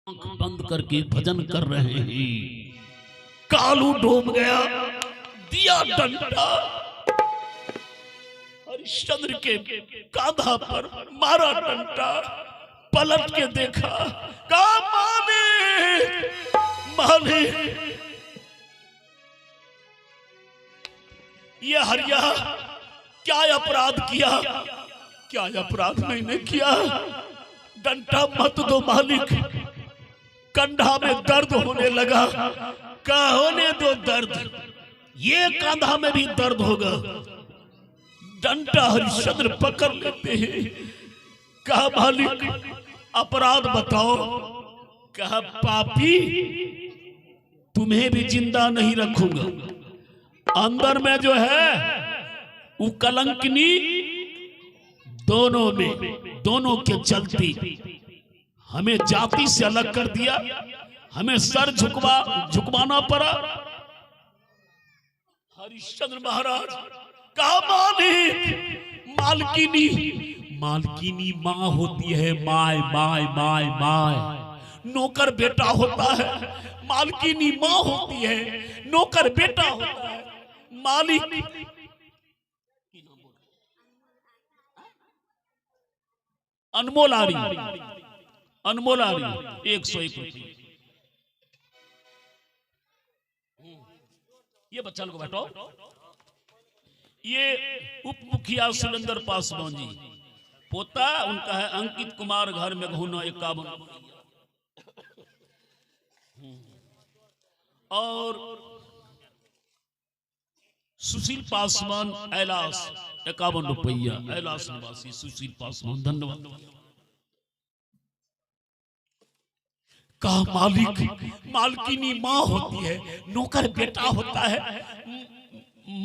आंख बंद करके भजन कर रहे हैं। कालू डूब गया, दिया डंडा हरिश्चंद्र के कांधा पर मारा डंडा। पलट के देखा, कहा मालिक मालिक, ये हरिया क्या अपराध किया? क्या अपराध मैंने किया? डंडा मत दो मालिक, कंधा में दर्द होने लगा। क्या होने दो दर्द, ये कंधा में भी दर्द होगा। डंडा हरिश्चंद्र पकड़ लेते हैं। कहा मालिक अपराध बताओ। कहा पापी तुम्हें भी जिंदा नहीं रखूंगा। अंदर में जो है वो कलंकनी दोनों में, दोनों के चलती हमें जाति से अलग कर दिया, हमें सर झुकवाना पड़ा। हरिश्चंद्र महाराज कहा मालिक मालकिनी, मालकिनी माँ होती है, माय माय माय माय, नौकर बेटा होता है। मालकिनी माँ होती है, नौकर बेटा होता है। मालिक अनमोल आ रही, अनमोल आ रही 101 रुपये। ये बच्चा लोग बैठो। ये उप मुखिया सुरेंद्र पासवान जी, पोता उनका है अंकित कुमार, घर में घूना 51। और सुशील पासवान ऐलास 51 रुपया, ऐलास निवासी सुशील पासवान, धन्यवाद। कहा मालिक मालकिनी माँ होती है, नौकर बेटा होता है।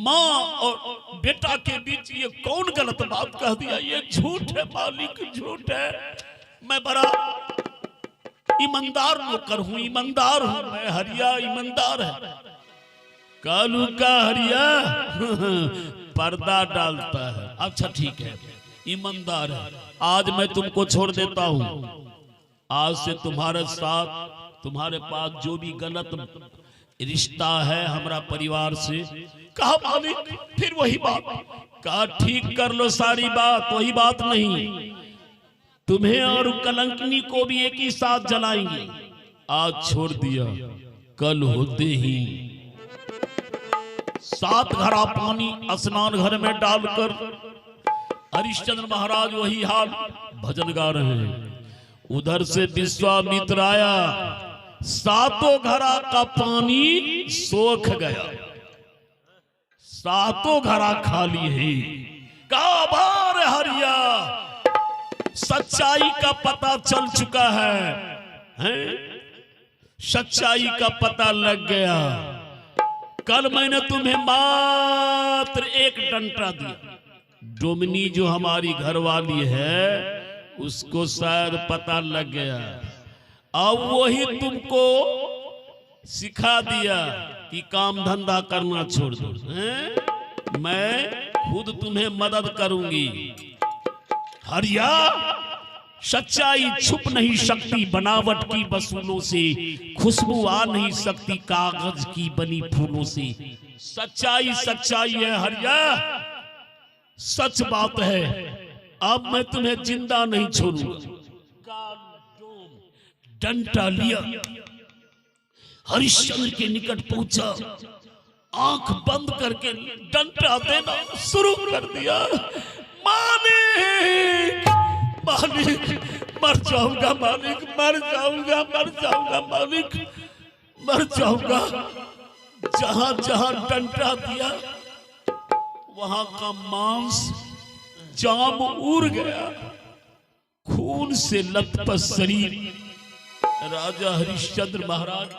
माँ और बेटा के बीच ये कौन गलत बात कह दिया? ये झूठ है मालिक, झूठ है। मैं बड़ा ईमानदार नौकर हूँ, ईमानदार हूँ मैं। हरिया ईमानदार है। कालू का हरिया पर्दा डालता है। अच्छा ठीक है, ईमानदार है। आज मैं तुमको छोड़ देता हूँ। आज से तुम्हारे साथ, तुम्हारे पास जो भी गलत रिश्ता है हमारा परिवार से। कहा मालिक फिर वही बात। कहा ठीक कर लो सारी बात, वही बात नहीं, तुम्हें और कलंकनी को भी एक ही साथ जलाएंगे। आज छोड़ दिया, कल होते ही 7 घड़ा पानी स्नान घर में डालकर हरिश्चंद्र महाराज वही हाल भजन गा रहे हैं। उधर से विश्वामित्र आया, 7 घड़ा का पानी सोख गया, 7 घड़ा खाली है। कहा बार हरिया सच्चाई का पता चल चुका है? सच्चाई का पता लग गया। कल मैंने तुम्हें मात्र एक डंडा दिया। डोमिनी जो हमारी घरवाली है उसको शायद पता लग गया। अब वही तुमको सिखा दिया कि काम धंधा करना छोड़ दो। मैं खुद तुम्हें मदद करूंगी। हरिया सच्चाई छुप नहीं सकती बनावट की वसूलों से, खुशबू आ नहीं सकती कागज की बनी फूलों से। सच्चाई सच्चाई है हरिया, सच बात है। अब मैं तुम्हें जिंदा नहीं छोड़ूंगा। डंडा लिया, हरिश्चंद्र के निकट पहुंचा, आंख बंद करके डंडा देना शुरू कर दिया। मालिक मालिक मर जाऊंगा मालिक, मर जाऊंगा, मर जाऊंगा मालिक, मर जाऊंगा। जहां जहां डंडा दिया वहां का मांस जाम उड़ गया, खून से लथपथ शरीर। राजा हरिश्चंद्र महाराज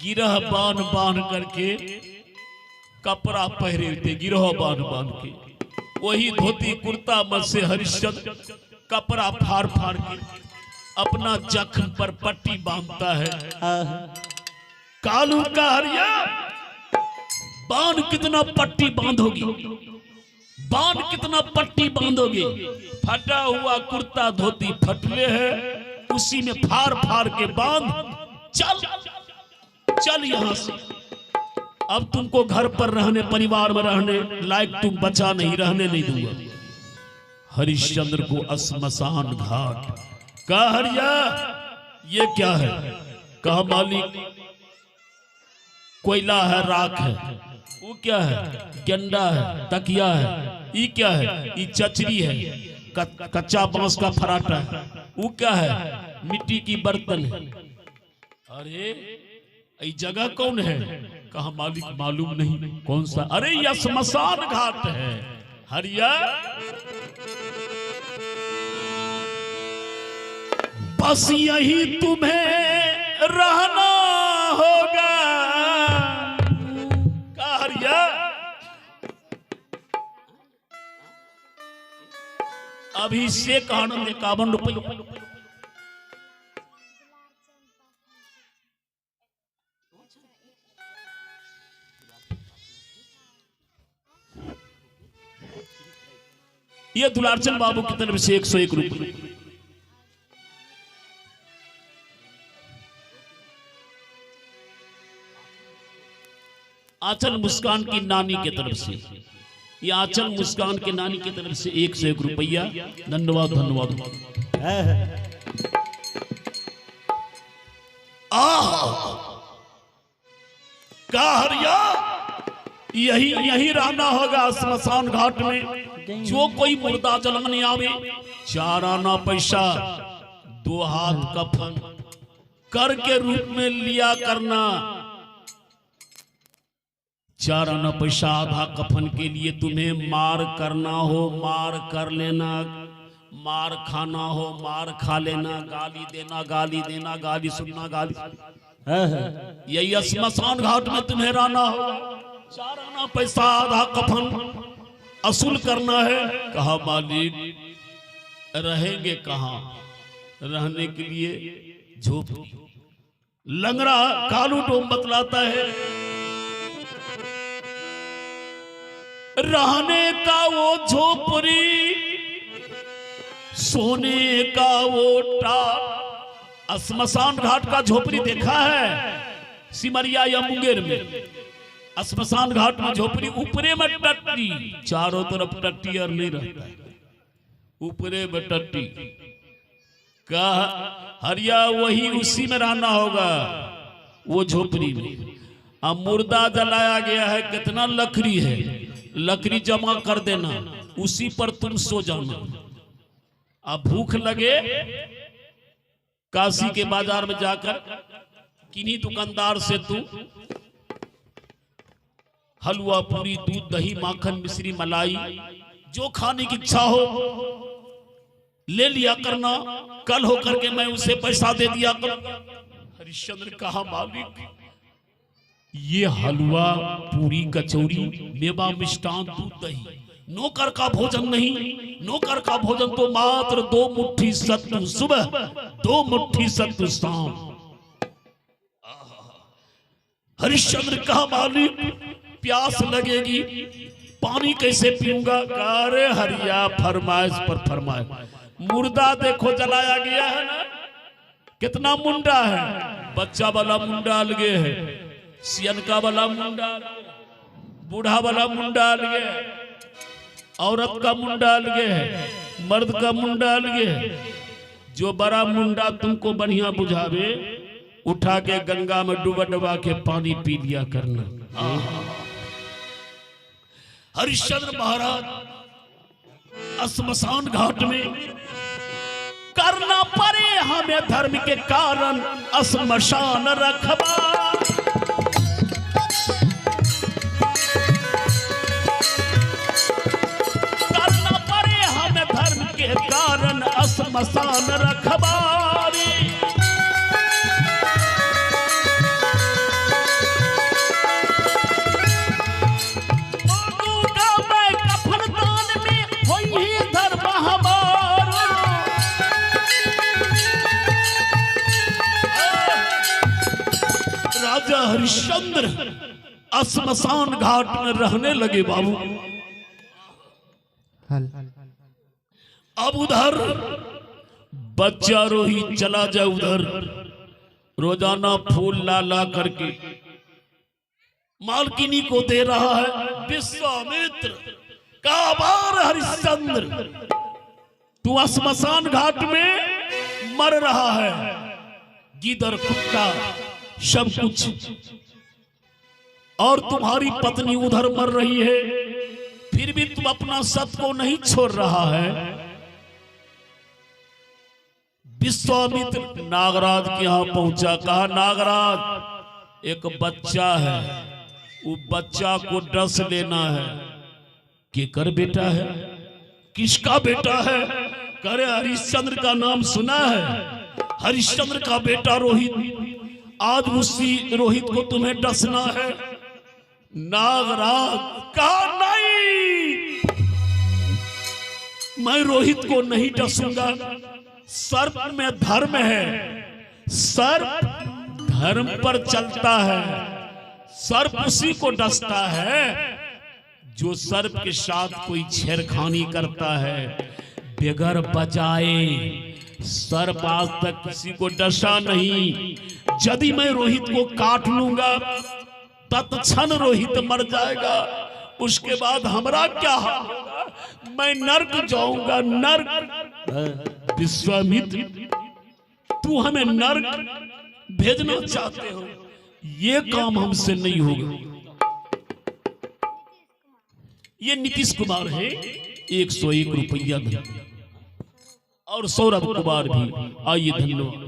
गिरह बांध बांध करके कपड़ा पहरे थे, गिरह बांध बांध के वही धोती कुर्ता मत से हरिश्चंद्र कपड़ा फाड़ फाड़ के अपना जख्म पर पट्टी बांधता है। कालू का हरिया बांध कितना पट्टी बांधोगी, बांध कितना पट्टी बांधोगे? फटा हुआ कुर्ता धोती फटले है, उसी में फाड़ फाड़ के बांध, चल चल यहां से। अब तुमको घर पर रहने, परिवार में रहने लायक तुम बचा नहीं, रहने नहीं दूंगा। हरिश्चंद्र को श्मशान घाट। कहा हरिया ये क्या है? कहा मालिक कोयला है, राख है। वो क्या है? गेंडा है, तकिया है। ये क्या है? ये चचरी है, कच्चा बांस का फराटा है। वो क्या है? मिट्टी की बर्तन है। अरे ये जगह कौन है? कहा मालिक मालूम नहीं। कौन सा? अरे यह श्मशान घाट है। हरिया बस यही तुम्हें रहना होगा। कहा हरिया अभिषेक आनंद 51 रुपये। ये दुलारचंद बाबू की तरफ से 101 रुपये। आंचल मुस्कान की नानी की तरफ से, ये आंचल मुस्कान के नानी की तरफ से 101 रुपया। धन्यवाद धन्यवाद। का हरिया यही यही रहना होगा श्मशान घाट में। जो कोई मुर्दा जलाने आवे 4 आना पैसा 2 हाथ कफन कर के रूप में लिया करना। 4 आना पैसा आधा कफन के लिए तुम्हें मार करना हो मार कर लेना, मार खाना हो मार खा लेना, गाली देना गाली देना, गाली सुनना गाली। यही श्मशान घाट में तुम्हें रहना होगा। 4 आना पैसा आधा कफन असूल करना है। कहा मालिक रहेंगे कहाँ? रहने के लिए झोपड़ी। लंगड़ा कालू डोम बतलाता है रहने का वो झोपड़ी, सोने का वो टाट। श्मशान घाट का झोपड़ी देखा है सिमरिया या मुंगेर में? श्मशान घाट में झोपड़ी ऊपरे में टट्टी, चारों तरफ टट्टी और नहीं रहता है, ऊपरे में टट्टी। कहा हरिया वही उसी में रहना होगा वो झोपड़ी में। अब मुर्दा जलाया गया है, कितना लकड़ी है, लकड़ी जमा कर देना, उसी पर तुम सो जाना। अब भूख लगे काशी के बाजार में जाकर किन्हीं दुकानदार से तू हलवा पूरी दूध दही माखन मिश्री मलाई जो खाने की इच्छा हो ले लिया करना। कल हो करके मैं उसे पैसा दे दिया कर। हरिश्चंद्र कहा मालिक ये हलवा पूरी कचौरी मेवा मिष्टान दूध दही नौकर का भोजन नहीं। नौकर का भोजन तो मात्र 2 मुट्ठी सत्तू सुबह 2 मुट्ठी सत्तू शाम। हरिश्चंद्र कहा मालिक प्यास लगेगी पानी कैसे पीऊंगा? अरे हरिया फरमाइश पर फरमाइश। मुर्दा देखो जलाया गया है ना, कितना मुंडा है। बच्चा वाला मुंडा अलगे है, सियनका वाला मुंडा, बूढ़ा वाला मुंडा अलगे है, औरत का मुंडा अलगे है, मर्द का मुंडा अलगे है। जो बड़ा मुंडा तुमको बढ़िया बुझावे उठा के गंगा में डुबा डुबा के पानी पी लिया करना। हरिश्चंद्र महाराज श्मशान घाट में करना पड़े हमें धर्म के कारण श्मशान रखबा। करना पड़े हमें धर्म के कारण श्मशान रखबारी। हरिश्चंद्र श्मशान घाट में रहने लगे बाबू। अब उधर बच्चा रोहित चला जाए उधर, रोजाना फूल ला ला करके मालकिनी को दे रहा है। विश्वामित्र का बार हरिश्चंद्र, तू श्मशान घाट में मर रहा है, गीदड़ कुत्ता सब कुछ, और तुम्हारी पत्नी उधर मर रही है, फिर भी तुम अपना सत को नहीं छोड़ रहा है। विश्वामित्र नागराज के यहां पहुंचा, कहा नागराज एक बच्चा है, वो बच्चा को डस लेना है। केकर बेटा है, किसका बेटा है? करे हरिश्चंद्र का नाम सुना है, हरिश्चंद्र का बेटा रोहित, आज उसी रोहित को तुम्हें डसना है। नागराज कहा नहीं, मैं रोहित को नहीं डसूंगा, सर्प में धर्म है, सर्प धर्म पर चलता है, सर्प उसी को डसता है जो सर्प के साथ कोई छेड़खानी करता है। बगैर बजाए सर्प आज तक किसी को डसा नहीं। यदि मैं रोहित को काट लूंगा तत्क्षण रोहित मर जाएगा, उसके बाद हमरा क्या होगा? मैं नर्क जाऊंगा, नर्क। विश्वामित्र तू हमें नर्क भेजना चाहते हो, ये काम हमसे नहीं होगा। ये नीतीश कुमार है, 101 रुपया दे, और सौरभ कुमार भी, आइए धन्यवाद।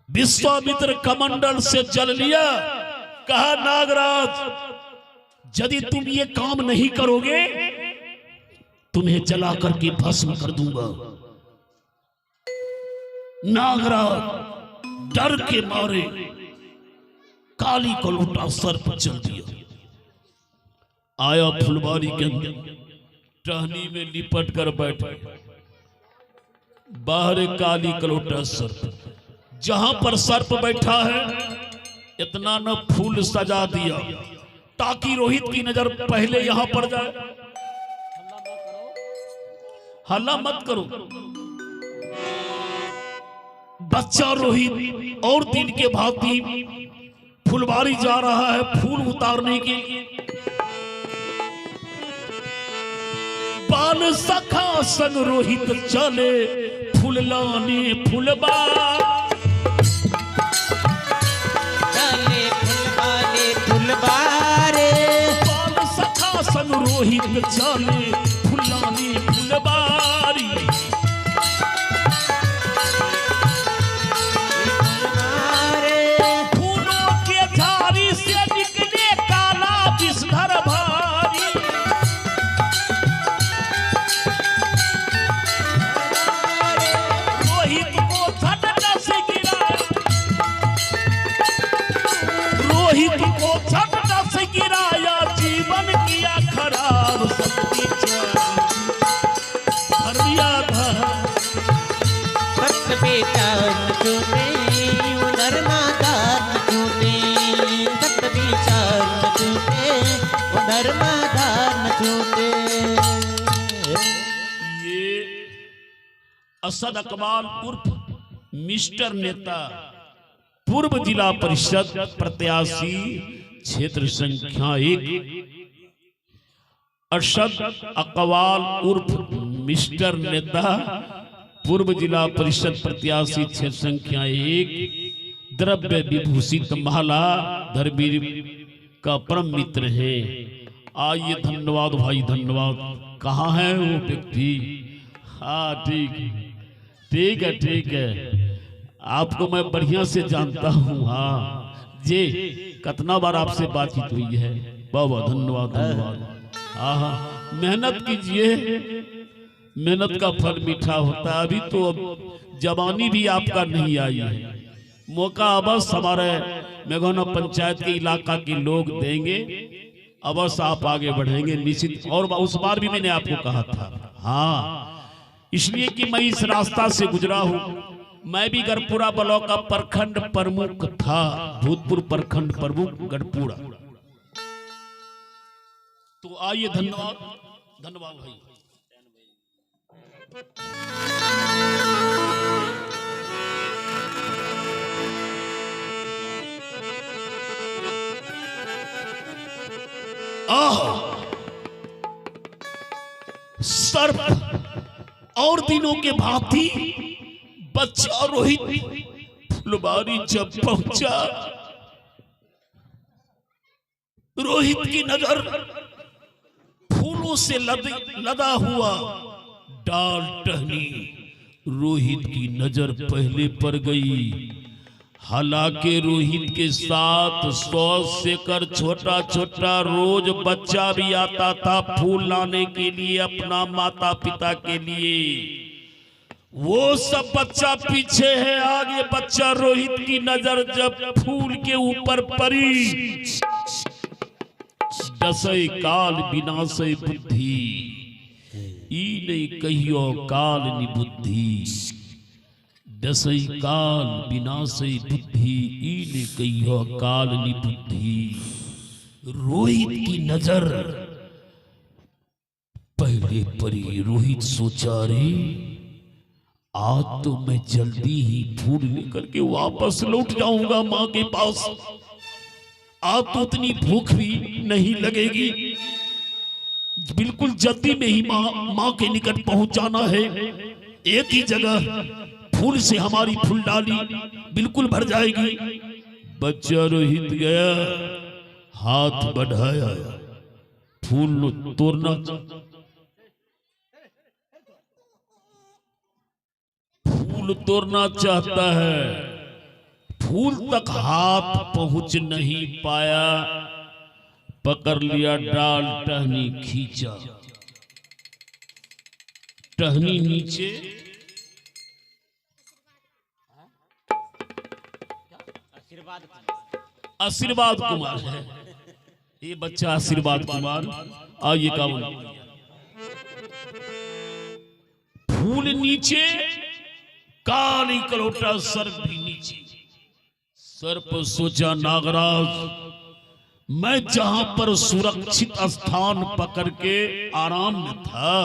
विश्वामित्र कमंडल से जल लिया, कहा नागराज यदि तुम ये काम नहीं करोगे तुम्हें जला करके भस्म कर दूंगा। नागराज डर के मारे काली को लुटा सर पर चल दिया। आया फुलवारी के अंदर, टहनी में लिपट कर बैठा, बाहर काली कलोटा सर्प, जहां पर सर्प बैठा है इतना न फूल सजा दिया ताकि रोहित की नजर पहले यहां पड़ जाए। हल्ला मत करो, बच्चा रोहित और दिन के भांति फुलवारी जा रहा है फूल उतारने के लिए। बाल सखा संग रोहित चले फूल लाने फुलबार, फुलबारे बाल सखा संग रोहित चले फुलानी फुलबारी। फूलों के झाड़ी से निकले काला विषधर भारी, रोहित को झटका से गिराया, रोहित को झटका से गिराया, जीवन किया खराब, शक्ति भर दिया था। सत बेटा छूटे उधर नादान छूटे, सत बेटा छूटे उधर नादान छूटे। ये असद अकबाल उर्फ मिस्टर नेता, पूर्व जिला परिषद प्रत्याशी, क्षेत्र संख्या 1। असद अकबाल उर्फ मिस्टर नेता, पूर्व जिला परिषद प्रत्याशी, क्षेत्र संख्या 1, द्रव्य विभूषित महला धर्मवीर का परम मित्र है। आइए धन्यवाद भाई, धन्यवाद। कहाँ है वो व्यक्ति? हाँ ठीक है, ठीक है, आपको मैं बढ़िया से जानता हूँ। हाँ जी, कितना बार आपसे बातचीत हुई है। बहुत बहुत धन्यवाद, धन्यवाद। हाँ मेहनत कीजिए, मेहनत का फल मीठा होता है। अभी तो जवानी भी आपका नहीं आई है, मौका अवश्य हमारे मेघोना पंचायत के इलाका के लोग देंगे, अवश्य आप आगे बढ़ेंगे निश्चित। और उस बार भी मैंने आपको कहा था, हाँ, इसलिए कि मैं इस रास्ता से गुजरा हूं। मैं भी गढ़पुरा ब्लॉक का प्रखंड प्रमुख था, भूतपूर्व प्रखंड प्रमुख गढ़पुरा। तो आइए, धन्यवाद धन्यवाद भाई। सर्प और दिनों के भांति बच्चा रोहित फुलबारी जब पहुंचा, रोहित की नजर फूलों से लदा हुआ डाल टहनी रोहित की नजर पहले पड़ गई। हालांकि रोहित के साथ 100 से कर छोटा छोटा रोज बच्चा भी आता था फूल लाने के लिए अपना माता पिता के लिए। वो सब बच्चा पीछे है, आगे बच्चा। रोहित की नजर जब फूल के ऊपर पड़ी, दसई काल विनाशय बुद्धि, ई नहीं कहियो काल निबुद्धि। दसई काल विनाशय बुद्धि, ई नहीं कहियो काल निबुद्धि। रोहित की नजर पहले पड़ी। रोहित सोचा, रे आज तो मैं जल्दी ही फूल लेकर के वापस लौट जाऊंगा मां के पास। आज तो उतनी भूख भी नहीं लगेगी। बिल्कुल जल्दी में ही मां के निकट पहुंच जाना है। एक ही जगह फूल से हमारी फूलडाली बिल्कुल भर जाएगी। बच्चा रोहित गया, हाथ बढ़ाया, फूल तोड़ना चाहता है। फूल तक हाथ पहुंच नहीं पाया, पकड़ लिया डाल टहनी खींचा, टहनी नीचे, आशीर्वाद कुमार है ये बच्चा, आशीर्वाद कुमार। आइए काबुल। फूल नीचे, काली कलोटा सर्प भी नीचे। सर्प सोचा, नागराज मैं जहां पर सुरक्षित स्थान पकड़ के आराम में था,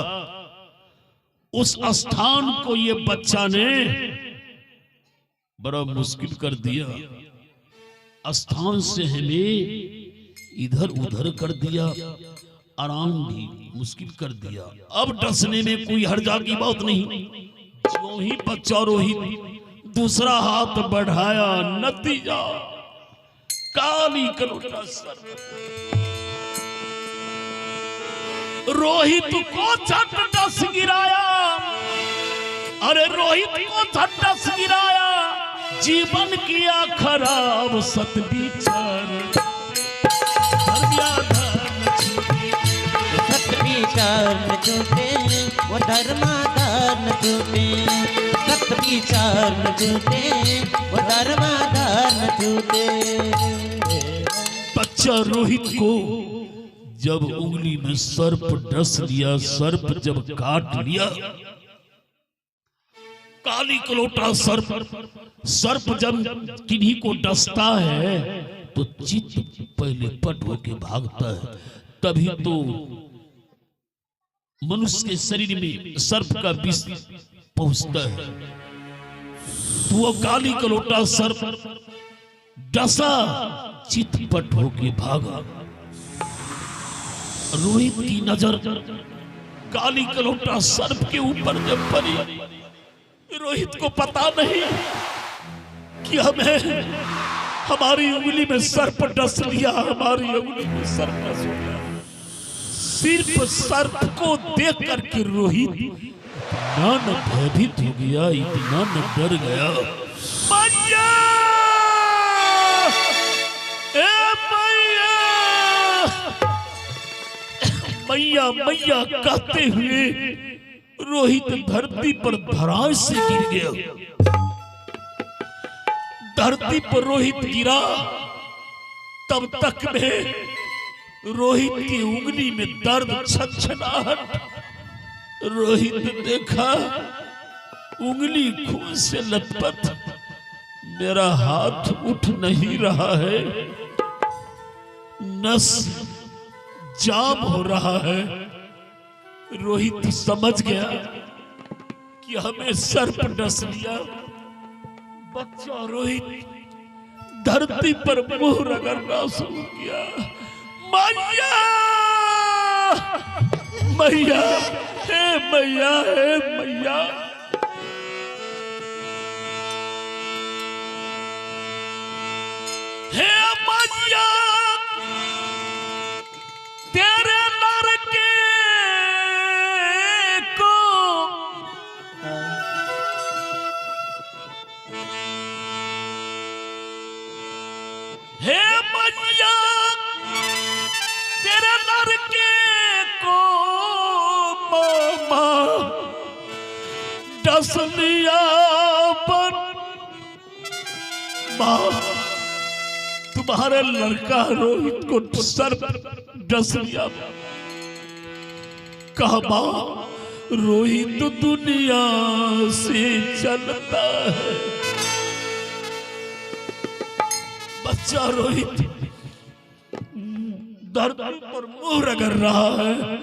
उस स्थान को ये बच्चा ने बड़ा मुश्किल कर दिया। स्थान से हमें इधर उधर कर दिया, आराम भी मुश्किल कर दिया। अब डसने में कोई हर्जा की बात नहीं। जो ही बच्चा रोहित दूसरा हाथ बढ़ाया, नतीजा काली कलोटा सर्प रोहित को झट डस गिराया। अरे रोहित को झट डस गिराया, जीवन किया खराब सतविचार। सतविचार न छूटे वो धर्माधार न छूटे, सतविचार न छूटे वो धर्माधार न छूटे। बच्चा रोहित को जब उंगली में सर्प डस लिया, सर्प जब काट लिया, काली कलोटा सर्प जब किन्हीं को डसता है तो चित्त पहले पट होके भागता है। तभी तो मनुष्य के शरीर में सर्प का विष पहुंचता है। तो वो काली कलोटा सर्प डसा, चितपट होके भागा। रोहित की नजर काली कलोटा सर्प के ऊपर जब पड़ी, रोहित को पता नहीं कि हमें हमारी उंगली में सर्प डस लिया, हमारी उंगली में सर्प डस लिया। सिर्फ सर्प को देख करके रोहित इतना न भयभीत हो गया, इतना न डर गया। मैया, मैया मैया कहते हुए रोहित धरती पर धराश से गिर गया। धरती पर रोहित गिरा, तब तक में रोहित की उंगली में दर्द, छछनाहट। रोहित ने देखा उंगली खून से लथपथ, मेरा हाथ उठ नहीं रहा है, नस जाम हो रहा है। रोहित समझ गया कि हमें सर्प डस लिया। बच्चा रोहित धरती पर मुंह रगड़ना शुरू किया। मैया मैया, हे मैया, हे मैया। हे मैया, तेरे लड़के को हे मैया, तेरे लड़के को मामा डस लिया। पर माँ, तुम्हारे लड़का रोहित को सर डस लिया। कहा माँ, रोहित दुनिया से चलता है। बच्चा रोहित धरती पर मुंह रगड़ रहा है।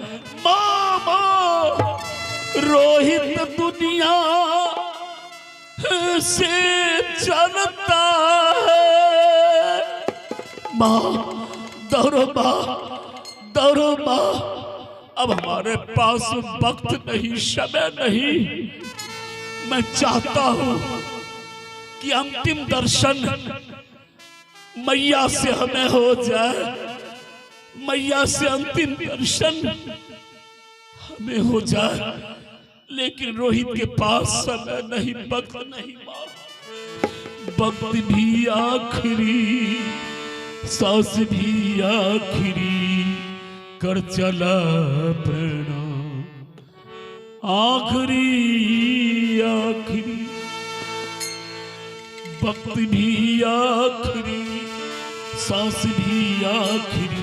मामा, रोहित दुनिया से चलता है। माँ, दौड़ो माँ, दौड़ो माँ। अब हमारे पास वक्त नहीं, समय नहीं। मैं चाहता हूं कि अंतिम दर्शन मैया से हमें हो जाए। मैया से अंतिम दर्शन हमें हो जाए। लेकिन रोहित के पास समय नहीं, वक्त नहीं। वक्त भी आखिरी, सांस भी आखिरी, कर चला प्रणाम। आखिरी आखिरी, वक्त भी आखिरी, सांस भी आखिरी,